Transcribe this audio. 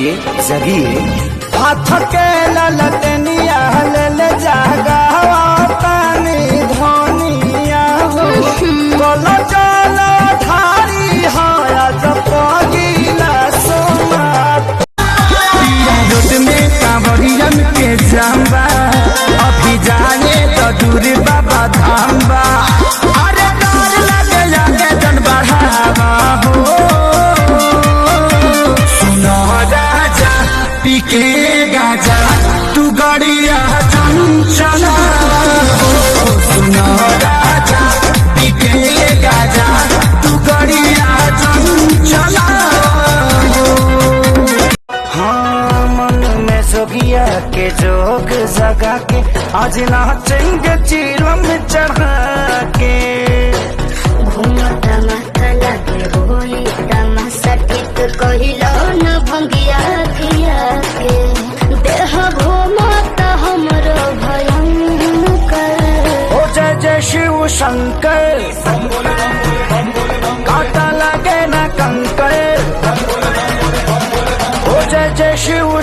जगिए जगिए। हाथ के ललटनिया ले जागा पानी धनिया हो चलो चलो ठारी हाया जपगिला सोना रोड में कांवरियन के जाम्बा अभी जाने तो दूर बाबा धाम्बा अरे डर लगे जाके जन बढ़ावा हो सुनो राजा पीके गाजा तू गड़िया चंचला हो सुनो राजा पीके गाजा तू गड़िया चंचला हो। हाँ मन में जोगिया के जोग जगा के आज नाचेंगे चिलम चढ़ा के घूमता माथा लागे होई तमाशा ठीक कहिलो न भंगिया खिया के देह घूमता हमरो भयंकर ओ जय जय शिव शंकर काटा लगे न कंकर ओ जय जय शिव